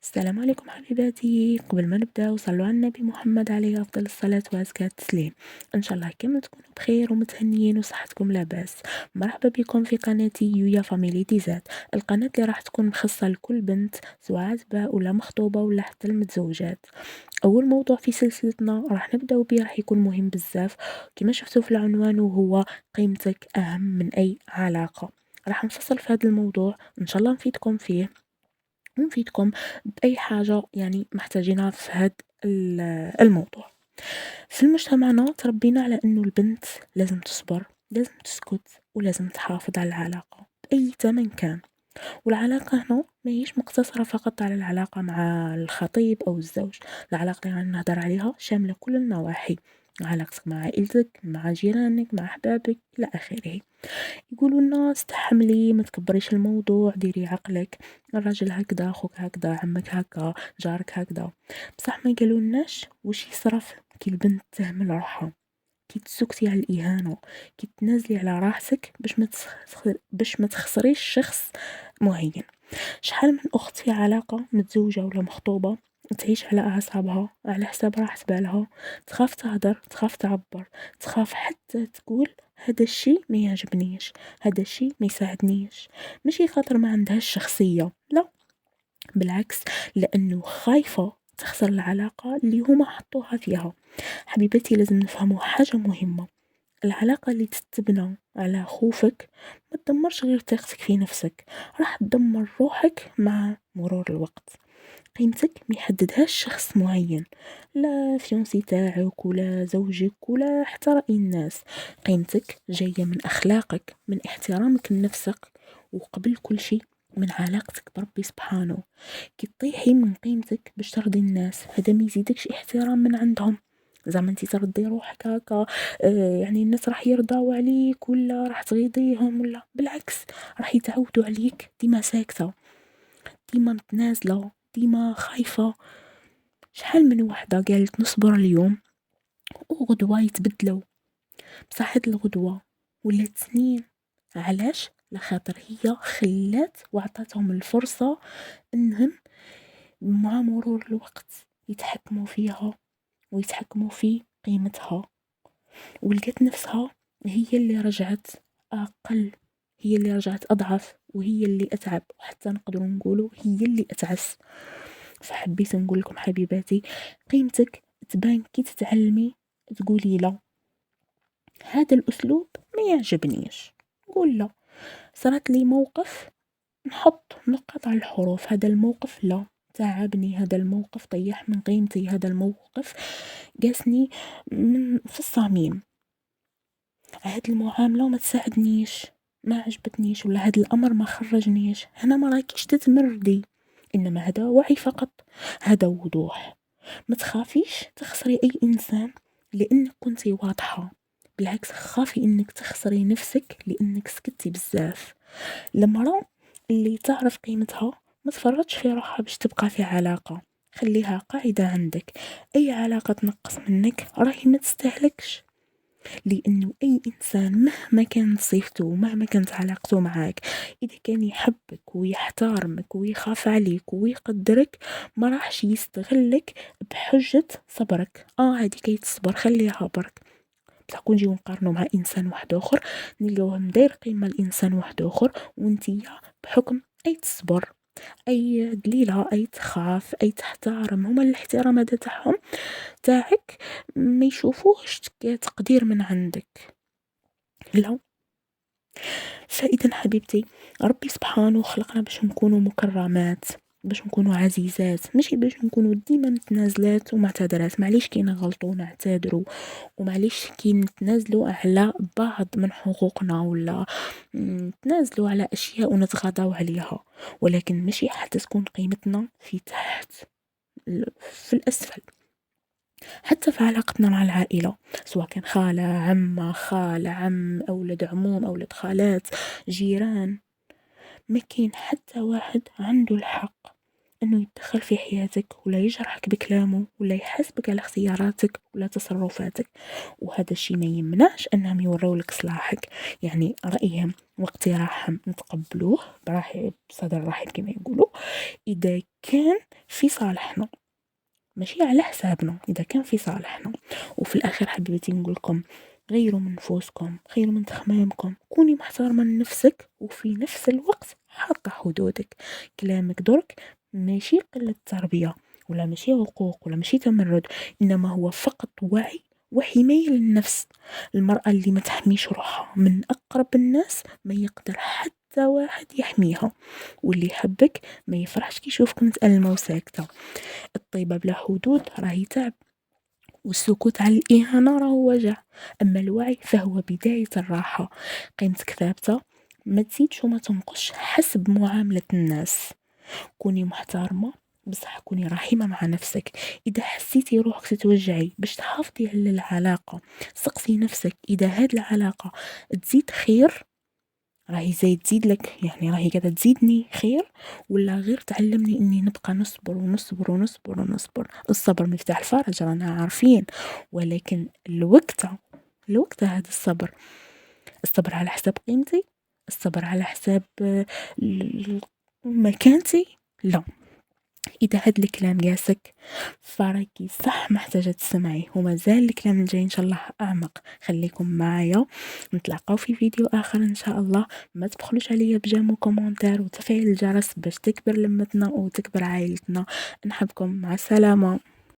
السلام عليكم حبيباتي. قبل ما نبداو صلوا على النبي محمد عليه افضل الصلاه وازكى التسليم. ان شاء الله كامل تكونوا بخير ومتهنيين وصحتكم لاباس. مرحبا بكم في قناتي يويا فاميلي ديزات، القناه اللي راح تكون مخصصه لكل بنت سواء عازبه ولا مخطوبه ولا حتى المتزوجات. اول موضوع في سلسلتنا راح نبداو به راح يكون مهم بزاف، كما شفتوا في العنوان، وهو قيمتك اهم من اي علاقه. راح نفصل في هذا الموضوع، ان شاء الله نفيدكم فيه ونفيدكم بأي حاجة يعني محتاجينها في هذا الموضوع. في مجتمعنا تربينا على أنه البنت لازم تصبر، لازم تسكت، ولازم تحافظ على العلاقة بأي ثمن كان. والعلاقة هنا ما هيش مقتصرة فقط على العلاقة مع الخطيب أو الزوج. العلاقة اللي غنهضر عليها شاملة كل النواحي: علاقتك مع عائلتك، مع جيرانك، مع أحبابك إلى آخره. يقولوا لنا استحملي، ما تكبريش الموضوع، ديري عقلك، الراجل هكذا، خوك هكذا، عمك هكا، جارك هكذا. بصح ما قالوا لناش واش يصرف كي البنت تهمل روحها، كي تسكتي على الإهانة، كي تنازلي على راحتك باش ما تخسريش شخص معين. شحال من أخت في علاقة متزوجة ولا مخطوبة تعيش على أعصابها على حساب راحة بالها، تخاف تهدر، تخاف تعبر، تخاف حتى تقول هذا الشي ما يعجبنيش، هذا الشي ما يساعدنيش. ماشي خاطر ما عندهاش شخصية، لا، بالعكس، لأنه خايفة تخسر العلاقة اللي هما حطوها فيها. حبيبتي، لازم نفهموا حاجة مهمة: العلاقة اللي تتبنى على خوفك ما تدمرش غير ثقتك في نفسك، راح تدمر روحك مع مرور الوقت. قيمتك ما يحددهاش شخص معين، لا فيونسي تاعك ولا زوجك ولا حتى رأي الناس. قيمتك جاية من أخلاقك، من احترامك لنفسك، وقبل كل شيء من علاقتك بربي سبحانه. كي تطيحي من قيمتك باش ترضي الناس، هذا ما يزيدكش احترام من عندهم. زعما انتي ترضي روحك هكا، يعني الناس راح يرضاو عليك ولا راح تغيظيهم؟ ولا بالعكس، راح يتعودوا عليك ديما ساكتة، ديما متنازلة، ديما خايفة. شحال من وحدة قالت نصبر اليوم وغدوة يتبدلوا، بصح هاد الغدوة ولات سنين. علاش؟ لخاطر هي خلات وعطاتهم الفرصة انهم مع مرور الوقت يتحكموا فيها ويتحكموا في قيمتها، ولقيت نفسها هي اللي رجعت أقل، هي اللي رجعت أضعف، وهي اللي أتعب، وحتى نقدروا نقولوا هي اللي أتعس. فحبيت نقول لكم حبيباتي، قيمتك تبان كي تتعلمي تقولي لا، هذا الأسلوب ما يعجبنيش، قول لا. صارت لي موقف نحط نقط على الحروف: هذا الموقف لا، تعبني هذا الموقف، طيح من قيمتي هذا الموقف، قاسني من في الصميم، هاد المعاملة ما تساعدنيش، ما عجبتنيش، ولا هاد الأمر ما خرجنيش. هنا ما راكيش تتمردي، إنما هذا وعي فقط، هذا وضوح. ما تخافيش تخسري أي إنسان لأنك كنتي واضحة، بالعكس خافي إنك تخسري نفسك لأنك سكتي بزاف. المرأة اللي تعرف قيمتها ما تفرطش في روحها باش تبقى في علاقة. خليها قاعدة عندك: أي علاقة تنقص منك راهي ما تستهلكش، لأنه أي إنسان مهما كانت صفته ومهما كانت علاقته معاك، إذا كان يحبك ويحترمك ويخاف عليك ويقدرك، ما راحش يستغلك بحجة صبرك. هادي كي تصبر خليها برك. بصح كون نجيو نقارنو مع انسان واحد اخر، نلقاوه مداير قيمه لانسان واحد اخر، وانتيا بحكم اي تصبر، اي دليلها، اي تخاف، اي تحترم، هما الاحترام هذا تاعك ما يشوفوهش كتقدير من عندك، لا. فإذا حبيبتي، ربي سبحانه خلقنا باش نكونوا مكرمات، باش نكونوا عزيزات، ماشي باش نكونوا ديما متنازلات ومعتذرات. معليش كي نغلطوا نعتذروا، ومعليش كي نتنازلوا على بعض من حقوقنا، ولا نتنازلوا على اشياء ونتغاضوا عليها، ولكن ماشي حتى تكون قيمتنا في تحت، في الاسفل. حتى في علاقتنا مع العائلة، سواء كان خالة، عمة، خال، عم، أولاد عموم، أولاد خالات، جيران، ما كاين حتى واحد عنده الحق انه يتدخل في حياتك ولا يجرحك بكلامه ولا يحاسبك على اختياراتك ولا تصرفاتك. وهذا الشيء ما يمنعش انهم يورولك صلاحك، يعني رأيهم واقتراحهم نتقبلوه بصدر رحب كما يقولوا، اذا كان في صالحنا ماشي على حسابنا، اذا كان في صالحنا. وفي الاخير حبيبتي نقولكم غيروا من نفوسكم، غيروا من تخمامكم، كوني محترمة لنفسك وفي نفس الوقت حاطة حدودك. كلامك درك ماشي قلة تربية ولا ماشي عقوق ولا ماشي تمرد، انما هو فقط وعي وحماية للنفس. المرأة اللي ما تحميش روحها من اقرب الناس ما يقدر حتى واحد يحميها، واللي يحبك ما يفرحش كي يشوفك متألمة وساكتة. الطيبة بلا حدود راهي تعب، والسكوت على الإهانة راهو وجع، أما الوعي فهو بداية الراحة. قيمتك ثابتة، ما تزيدش وما تنقصش حسب معاملة الناس. كوني محترمة بصح كوني رحيمة مع نفسك. إذا حسيتي روحك تتوجعي باش تحافظي على العلاقة، سقسي نفسك إذا هاد العلاقة تزيد خير، راهي زي تزيد لك، يعني راهي قاعدة تزيدني خير، ولا غير تعلمني اني نبقى نصبر ونصبر ونصبر ونصبر. الصبر مفتاح الفرج رانا عارفين، ولكن الوقت هذا الصبر على حساب قيمتي، الصبر على حساب مكانتي، لا. اذا هاد الكلام قاسك فراكي صح محتاجة تسمعي، ومازال الكلام الجاي ان شاء الله اعمق. خليكم معايا، نتلاقاو في فيديو اخر ان شاء الله. ما تبخلوش عليا بجيم وكومنتار وتفعيل الجرس باش تكبر لمتنا وتكبر عائلتنا. نحبكم، مع السلامة.